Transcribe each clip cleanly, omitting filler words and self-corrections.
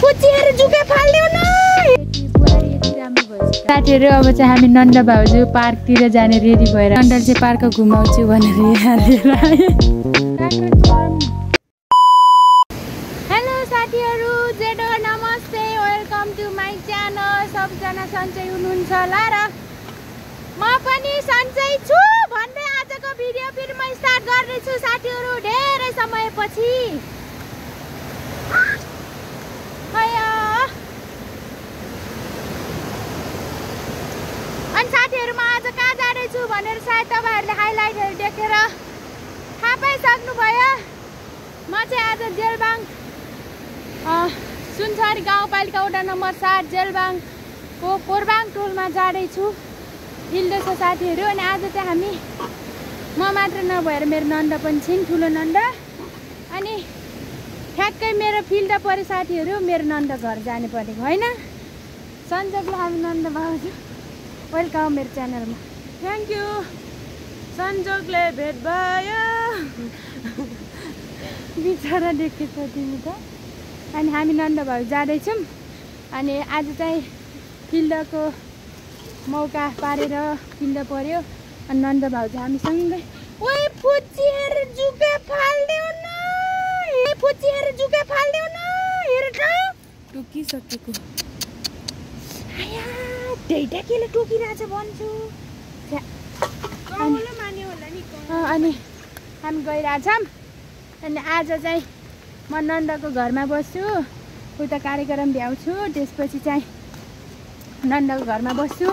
पुचिएर जुके फाल्देऊ न। बुहारी यति राम्रो भएछ। साथीहरू अब चाहिँ हामी नन्द भाउजू पार्कतिर जाने रेडी भएर नन्दले चाहिँ पार्क घुमाउँछु भनेर हालेर आए। हेलो साथीहरू, जेडो नमस्ते, वेलकम टु माई च्यानल। सबजना सन्चै हुनुहुन्छ होला र म पनि सन्चै छु भन्दै आजको भिडियो फेरि म स्टार्ट गर्दैछु साथीहरू धेरै समयपछि। अनि साथीहरू म आज कहाँ जाँदैछु भनेर सायद तपाईँहरूले हाइलाइटहरू देखेर थाहा पाइसक्नुभयो। म चाहिँ आज जेलबाङ सुनसरी गाउँपालिका वडा नम्बर 7 जेलबाङको कोरबाङ टोलमा जाँदैछु। हिँड्दैछ साथीहरू। अनि आज चाहिँ हामी म मात्र नभएर मेरो नन्द पनि छिन्, ठुलो नन्द। अनि ठ्याक्कै मेरो फिल्ड पऱ्यो साथीहरू, मेरो नन्द घर जाने परेको होइन। सन्जोगले हामी नन्द भाउजू वेलकम मेरो च्यानलमा। Thank you. सन्जोगले भेट भयो बिचरा देखेछ तिमी त। अनि हामी नन्द भाउजू जाँदैछौँ। अनि आज चाहिँ फिल्डको मौका पारेर फिल्ड पर्यो। अनि नन्द भाउजू हामीसँगै ओइ पुचिएर जुके फाल्देऊ न, पुचिएर जुके फाल्देऊ न, हेर त टोकिसकेको। आया डेटा केले टोकिरहेछ भन्छु। अनि हामी गइरहेछौँ। अनि आज चाहिँ म नन्दको घरमा बस्छु, उता कार्यक्रम भ्याउँछु, त्यसपछि चाहिँ नन्दको घरमा बस्छु।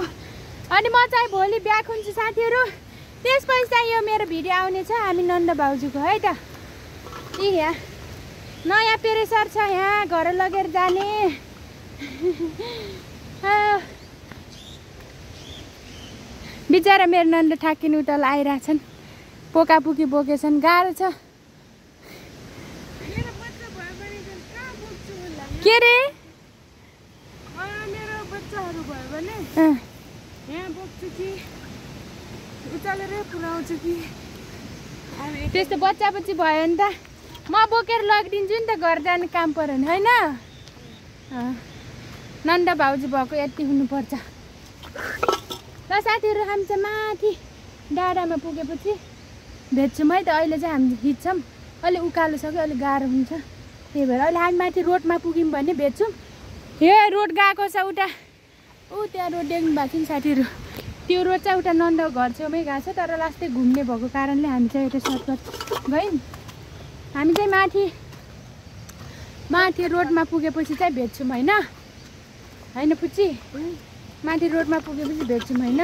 अनि म चाहिँ भोलि ब्याक हुन्छु साथीहरू। त्यसपछि चाहिँ यो मेरो भिडियो आउनेछ हामी नन्द भाउजूको है त। यहाँ नयाँ प्रेसर छ, यहाँ घर लगेर जाने। बिचरा मेरो नन्द ठाकिन उतल आइरहेछन्, पोकापुकी बोकेछन्, गाह्रो छ। के रे मेरो बच्चाहरू भयो भने यहाँ बोक्छु कि उचालेरै पुऱ्याउँछु कि त्यस्तो बच्चा बच्ची भयो भने त म बोकेर लगिदिन्छु नि त, घर जाने काम पऱ्यो भने होइन। नन्द भाउजू भएको यति हुनुपर्छ। ल साथीहरू हामी चाहिँ माथि डाँडामा पुगेपछि भेट्छौँ है त। अहिले चाहिँ हामी हिँड्छौँ, अहिले उकालो छ कि अलिक गाह्रो हुन्छ, त्यही भएर अहिले हामी माथि रोडमा पुग्यौँ भने भेट्छौँ। यो रोड गएको छ उता, त्यहाँ रोड देख्नु भएको छ नि साथीहरू। त्यो रोड चाहिँ उता नन्द घर छेउमै गएको छ, तर लास्टै घुम्ने भएको कारणले हामी चाहिँ एउटा सर्टकट गयौँ। हामी चाहिँ माथि रोडमा पुगेपछि चाहिँ भेट्छौँ होइन, होइन पुच्ची? माथि रोडमा पुगेपछि भेट्छौँ होइन।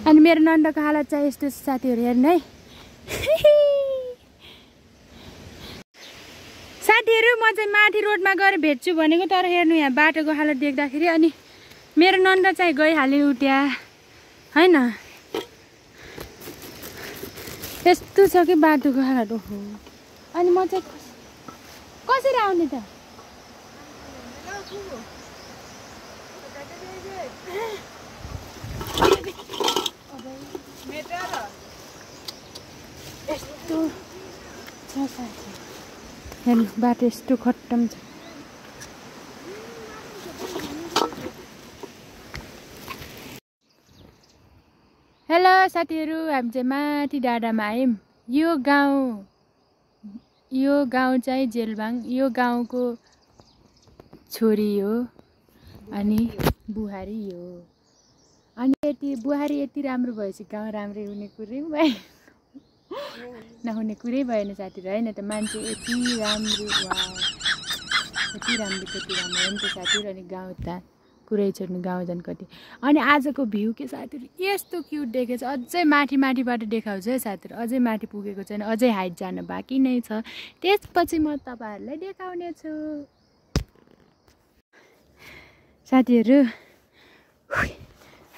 अनि मेरो नन्दको हालत चाहिँ यस्तो छ साथीहरू, हेर्नु है। साथीहरू म चाहिँ माथि रोडमा गएर भेट्छु भनेको, तर हेर्नु यहाँ बाटोको हालत देख्दाखेरि अनि मेरो नन्द चाहिँ गइहाल्यो उट्या होइन। यस्तो छ कि बाटोको हालत। ओहो, अनि म चाहिँ कसरी आउने त? यस्तो छ साथी, हेर्नु बाटो यस्तो खट्टम छ। हेलो साथीहरू, हामी चाहिँ माथि डाँडामा आयौँ। यो गाउँ चाहिँ जेलबाङ, यो गाउँको छोरी हो अनि बुहारी हो। अनि यति बुहारी यति राम्रो भएपछि गाउँ राम्रै हुने कुरै भएन, नहुने कुरै भएन साथीहरू होइन त। मान्छे यति राम्रो, यति राम्रो कति राम्रो हो नि त साथीहरू। अनि गाउँ त कुरै छोड्नु, गाउँ झन् कति। अनि आजको भ्यू के साथीहरू यस्तो क्युट देखेछ। अझै माथिबाट देखाउँछ है साथीहरू, अझै माथि पुगेको छैन, अझै हाइट जान बाँकी नै छ। त्यसपछि म तपाईँहरूलाई देखाउने छु साथीहरू।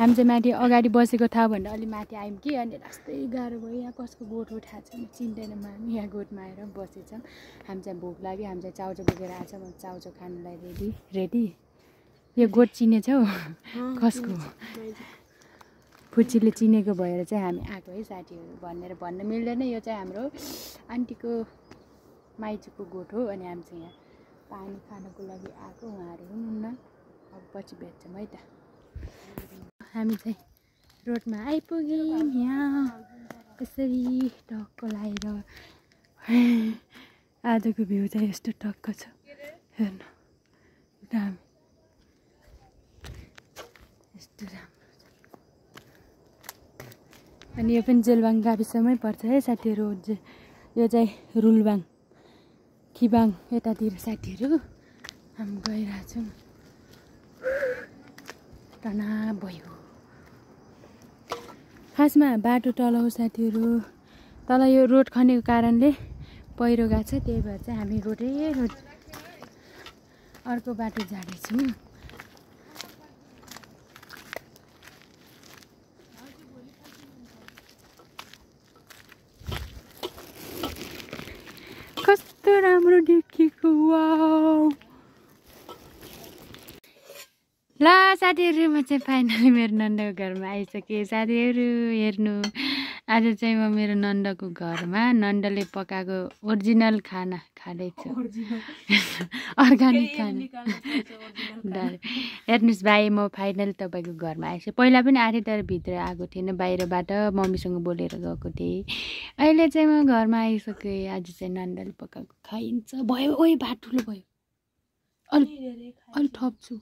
हामी चाहिँ माथि अगाडि बसेको ठाउँभन्दा अलि माथि आयौँ कि, अनि रास्तै गाह्रो भयो। यहाँ कसको गोठ उठाएको छ चिन्दैन हामी, यहाँ गोठमा आएर बसेछौँ। हामी चाहिँ भोक लाग्यो, हामी चाहिँ चाउचाउ बोकेर आएको छौँ। चाउचाउ खानुलाई रेडी। यो गोठ चिनेछौ कसको? फुच्चीले चिनेको भएर चाहिँ हामी आएको है साथीहरू। भन्न मिल्दैन, यो चाहिँ हाम्रो आन्टीको माइजूको गोठ हो। अनि हामी चाहिँ यहाँ पानी खानको लागि आएको उहाँहरू हुनुहुन्न अब पछि भेट्छौँ है त हामी चाहिँ रोडमा आइपुग्यौँ यहाँ यसरी टक्क लगाएर आजको भ्यू चाहिँ यस्तो टक्क छ हेर्नु दामी यस्तो राम्रो छ अनि यो पनि जेलबाङ गाविसमै पर्छ है साथीहरू यो चाहिँ रुलबाङ खिबाङ यतातिर साथीहरू हामी गइरहेछौँ तनाव भयो खासमा बाटो तल हो साथीहरू तल यो रोड खनेको कारणले पहिरो गएको छ त्यही भएर चाहिँ हामी रोड अर्को बाटो जाँदैछौँ कस्तो राम्रो देखेको वाउ ल साथीहरू म चाहिँ फाइनली मेरो नन्दको घरमा आइसकेँ साथीहरू हेर्नु आज चाहिँ म मेरो नन्दको घरमा नन्दले पकाएको ओरिजिनल खाना खाँदैछु अर्ग्यानिक खाना हेर्नुहोस् भाइ म फाइनली तपाईँको घरमा आएछु पहिला पनि आएँ तर भित्र आएको थिएन बाहिरबाट मम्मीसँग बोलेर गएको थिएँ अहिले चाहिँ म घरमा आइसकेँ आज चाहिँ नन्दले पकाएको खाइन्छ भयो ओइ भात ठुलो भयो अलि थप्छु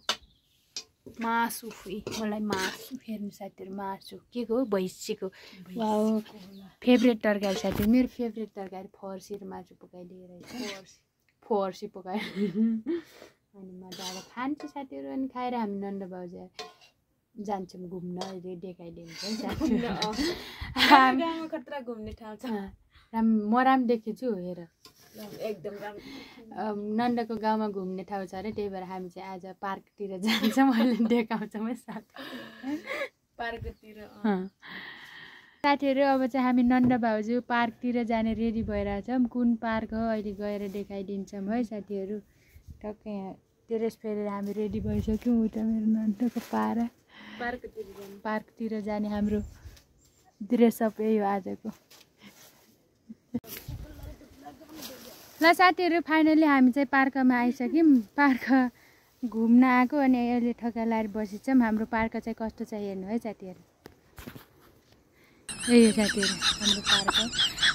मासु मलाई मासु हेर्नु साथीहरू मासु के को भैँसीको वाउ फेभरेट तरकारी साथीहरू मेरो फेभरेट तरकारी फर्सी र मासु पकाइदिएर फर्सी पकाएर अनि म अब खान्छु साथीहरू अनि खाएर हामी नन्द बाउजा जान्छौँ घुम्न अहिले देखाइदिन्छ है साथीहरू खतरा घुम्ने ठाउँ छ म राम्रो देखेछु हेर एकदम नन्दको गाउँमा घुम्ने ठाउँ छ अरे त्यही भएर हामी चाहिँ आज पार्कतिर जान्छौँ अहिले देखाउँछौँ है पार्कतिर साथीहरू अब चाहिँ हामी नन्द भाउजू पार्कतिर जाने रेडी भइरहेछौँ कुन पार्क हो अहिले गएर देखाइदिन्छौँ है साथीहरू टक्कै यहाँ टेरेस फेरेर हामी रेडी भइसक्यौँ उता मेरो नन्दको पार्कतिर जाने हाम्रो ड्रेसअप यही हो आजको ल साथीहरू फाइनली हामी चाहिँ पार्कमा आइसक्यौँ पार्क घुम्न आएको अनि अहिले ठक्का लाएर बसेछौँ हाम्रो पार्क चाहिँ कस्तो छ हेर्नु है साथीहरू यही हो साथीहरू हाम्रो पार्क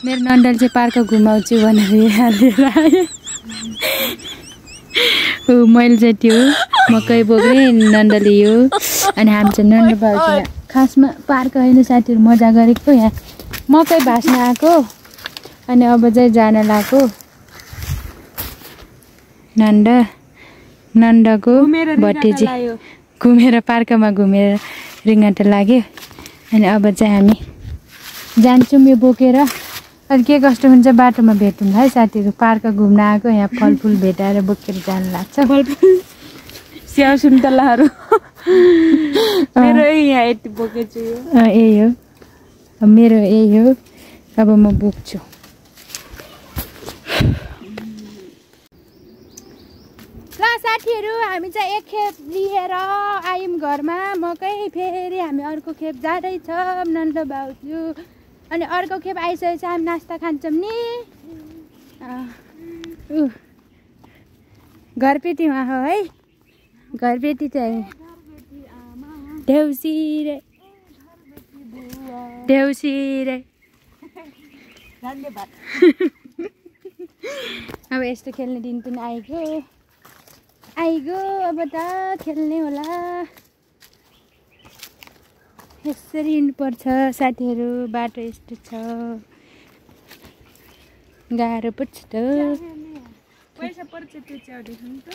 मेरो नन्दले चाहिँ पार्क घुमाउँछु भनेर हालेर आएँ मैले चाहिँ त्यो मकै बोक्ने नन्दले यो अनि हामी चाहिँ नन्द भाउजू खासमा पार्क होइन साथीहरू मजा गरेको यहाँ मकै भाँच्न आएको अनि अब चाहिँ जान लागेको नन्दको भतिजी घुमेर पार्कमा घुमेर रिङ्गाट लाग्यो अनि अब चाहिँ हामी जान्छौँ यो बोकेर अनि के कस्तो हुन्छ बाटोमा भेटौँ है साथीहरू पार्क घुम्न आएको यहाँ फलफुल भेटाएर बोकेर जानु लाग्छ स्याउ सुन्तलाहरू मेरो यहाँ यति बोकेछु यही हो मेरो यही हो अब म बोक्छु ल साथीहरू हामी चाहिँ एक खेप लिएर आयौँ घरमा मकै फेरि हामी अर्को खेप जाँदैछौँ नन्द भाउजू अनि अर्को खेप आइसकेपछि हामी नास्ता खान्छौँ नि घरपेटी उहाँ हो है घरपेटी चाहिँ देउसी रे अब यस्तो खेल्ने दिन पनि आइगयो अब त खेल्ने होला यसरी हिँड्नुपर्छ साथीहरू बाटो यस्तो छ गाह्रो पो छ त पैसा पर्छ त्यो च्याउ देखाउनु त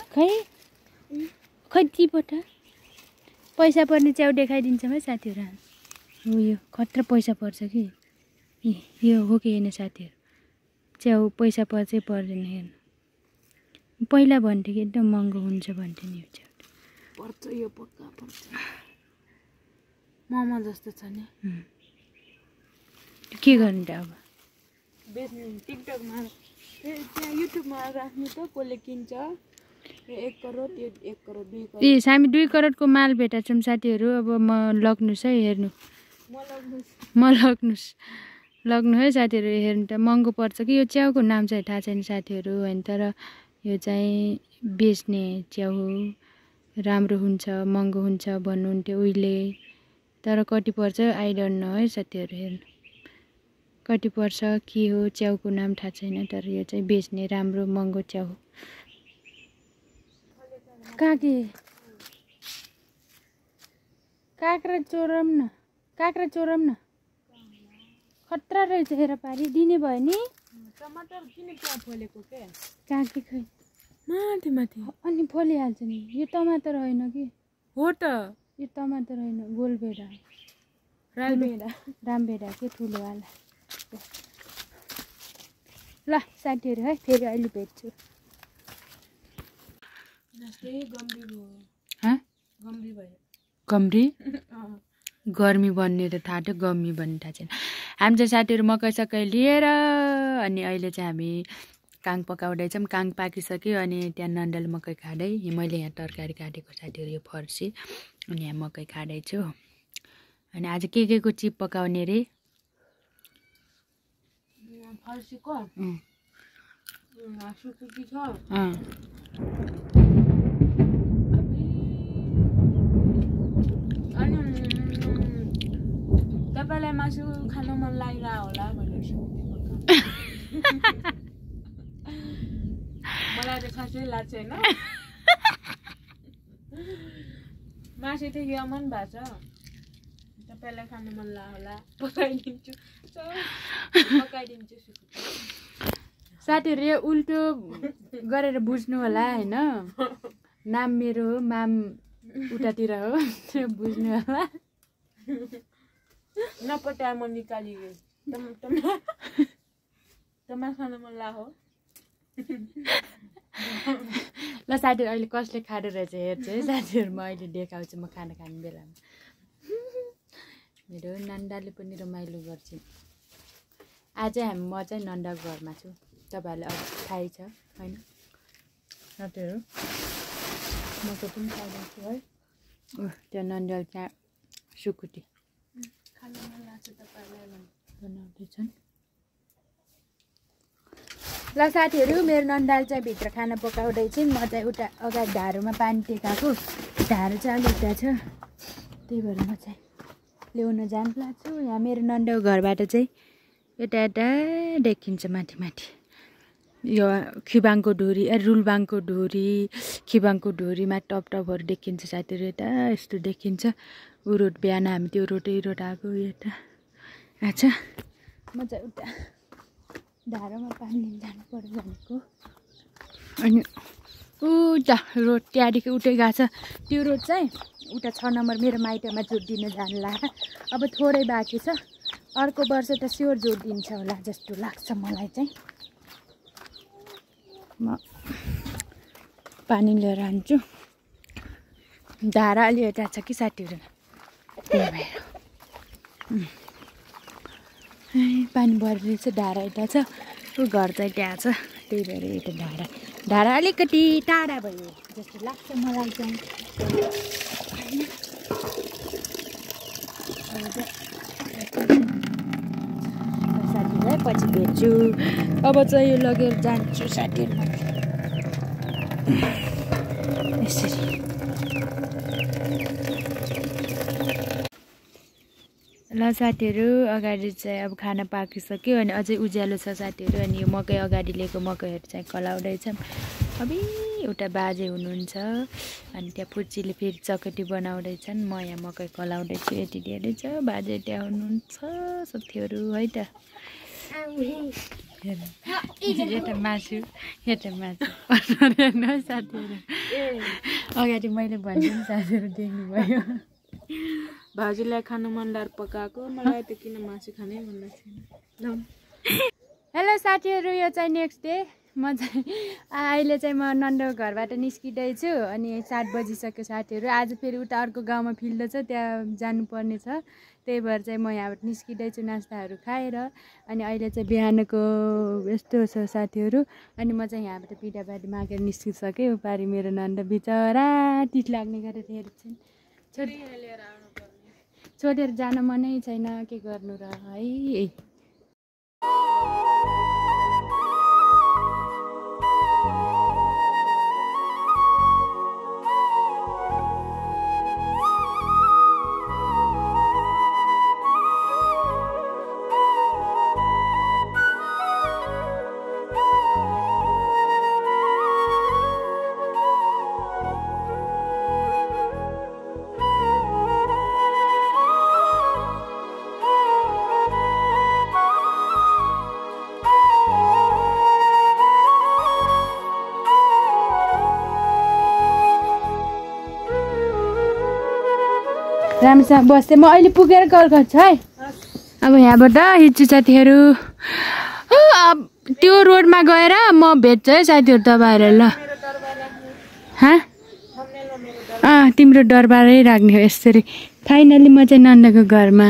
खै चिपट पैसा पर्ने च्याउ देखाइदिन्छौँ है साथीहरू उयो खतरा पैसा पर्छ कि यो हो कि होइन साथीहरू च्याउ पैसा पर्छ पर्दैन हेर्नु पहिला भन्थ्यो कि एकदम महँगो हुन्छ भन्थ्यो नि यो च्याउ पर्छ यो पक्का पर्छ मोमो जस्तो छ नि के गर्नु त अब बेच्नु टिकटकमा त्यहाँ युट्युबमा राख्नु त कसले किन्छ 1 करोड 1 करोड 2 करोड हामी 2 करोडको माल भेटाछौँ साथीहरू अब म लग्नुहोस् है हेर्नु म लग्नु है साथीहरू हेर्नु त महँगो पर्छ कि यो च्याउको नाम चाहिँ थाहा छैन साथीहरू होइन तर यो चाहिँ बेच्ने च्याउ हो, राम्रो हुन्छ महँगो हुन्छ भन्नुहुन्थ्यो उहिले। तर कति पर्छ आई डोन्ट नो है साथीहरू। हेर्नु कति पर्छ के हो च्याउको नाम थाहा छैन, तर यो चाहिँ बेच्ने राम्रो महँगो च्याउ हो। काके काँक्रा चोरम न, काँक्रा चोरम न, खतरा रहेछ हेर पारी। दिने भयो नि। टमाटर किन क्या फलेको के काके खै माथि माथि अनि फलिहाल्छ नि। यो टमाटर होइन कि, हो त यो टमाटर होइन, गोलभेडा रामभेडा रामभेडा के ठुलोवाला। ल साथीहरू है फेरि अहिले भेट्छु। गम्री भयो गम्री गर्मी भन्ने त थाहा थियो, गम्मी भन्ने थाहा छैन। हामी चाहिँ साथीहरू मकै सकै लिएर अनि अहिले चाहिँ हामी काङ पकाउँदैछौँ। काङ पाकिसक्यो अनि त्यहाँ नन्दले मकै खाँदै, मैले यहाँ तरकारी काटेको साथीहरू यो फर्सी, अनि यहाँ मकै खाँदैछु। अनि आज के को चिप पकाउने रे? फर्सीको सुकुटी छ। अनि तपाईँलाई मासु खान मन लागिरहेको होला भनेर मलाई त खासै लाग्छ होइन। मासु त यो मन भएको छ, तपाईँलाई खानु मन लाग्यो होला पकाइदिन्छु साथीहरू यो उल्टो गरेर बुझ्नु होला होइन। नाम मेरो हो, माम उतातिर हो, बुझ्नु होला। नपटाए म निकालियो तमा खान मन लाग्यो। ल साथीहरू अहिले कसले खाँदो रहेछ हेर्छु है साथीहरू। म अहिले देखाउँछु म खाना खाने बेलामा। मेरो नन्दाले पनि रमाइलो गर्छिन्। आज हामी म चाहिँ नन्दाको घरमा छु, तपाईँहरूलाई अब थाहै छ होइन साथीहरू। म पनि खाइदिन्छु है। त्यो नन्दाले त्यहाँ सुकुटी खान मन लाग्छ तपाईँलाई बनाउँदैछन्। ल साथीहरू मेरो नन्दाले चाहिँ भित्र खाना पकाउँदैछन्, म चाहिँ उता अगाडि ढाडोमा पानी टेकाएको। ढाडो चाहिँ अलिक उता छ, त्यही भएर म चाहिँ ल्याउन जानु लाग्छु। यहाँ मेरो नन्दाको घरबाट चाहिँ यता यता देखिन्छ माथि माथि यो खिबाङको ढोरी, रुलबाङको ढोरी, खिबाङको ढोरीमा टप टपहरू देखिन्छ साथीहरू। यता यस्तो देखिन्छ। ऊ रोड बिहान हामी त्यो रोटै रोड आएको यता। अच्छा म चाहिँ उता धारामा पानी लिन जानु पर्यो भनेको। अनि उता रोड त्यहाँदेखि उतै गएको छ। त्यो रोड चाहिँ उता 6 नम्बर मेरो माइतमा जोडिदिन जान्ला। अब थोरै बाँकी छ, अर्को वर्ष त स्योर जोडिदिन्छ होला जस्तो लाग्छ मलाई चाहिँ। म पानी लिएर आन्छु। धारा अलि यता छ कि साथीहरू, त्यही भएर पानी भरिरहेछ। धारा यता छ, ऊ घर चाहिँ त्यहाँ छ, त्यही भएर यता धारा अलिकति टाढा भयो जस्तो लाग्छ मलाई चाहिँ। साथीहरूलाई पछि भेट्छु। अब चाहिँ यो लगेर जान्छु साथीहरू यसरी। ल साथीहरू अगाडि चाहिँ अब खाना पाकिसक्यो अनि अझै उज्यालो छ साथीहरू। अनि यो मकै अगाडि लिएको मकैहरू चाहिँ कलाउँदैछन्। अब एउटा बाजे हुनुहुन्छ अनि त्यहाँ पुच्चीले फेरि चकटी बनाउँदैछन्। म यहाँ मकै कलाउँदैछु, यति धेरै छ। बाजे त्यहाँ हुनुहुन्छ साथीहरू है त। यता मासु हेर्नु साथीहरू। अगाडि मैले भन्छु नि साथीहरू, देख्नुभयो। भाउजूलाई खान मन लागेर पकाएको, मलाई त किन मासु खानै मन लाग्छ। हेलो साथीहरू, यो चाहिँ नेक्स्ट डे। म चाहिँ अहिले चाहिँ म नन्दको घरबाट निस्किँदैछु अनि 7 बजिसक्यो साथीहरू। आज फेरि उता अर्को गाउँमा फिल्ड छ, त्यहाँ जानुपर्ने छ, त्यही भएर चाहिँ म यहाँबाट निस्किँदैछु नास्ताहरू खाएर। अनि अहिले चाहिँ बिहानको यस्तो छ साथीहरू। अनि म चाहिँ यहाँबाट पिठापाटी मागेर निस्किसकेँ। पारि मेरो नन्द बिचरा टिट लाग्ने गरेर हेर्छन्। छोडेर जान मनै छैन, के गर्नु र है। राम्रोसँग बस्दै म अहिले पुगेर कल गर्छु है। अब यहाँबाट हिँड्छु साथीहरू। त्यो रोडमा गएर म भेट्छु है साथीहरू तपाईँहरू ल। तिम्रो दरबारै राख्ने हो यसरी। फाइनली म चाहिँ नन्दको घरमा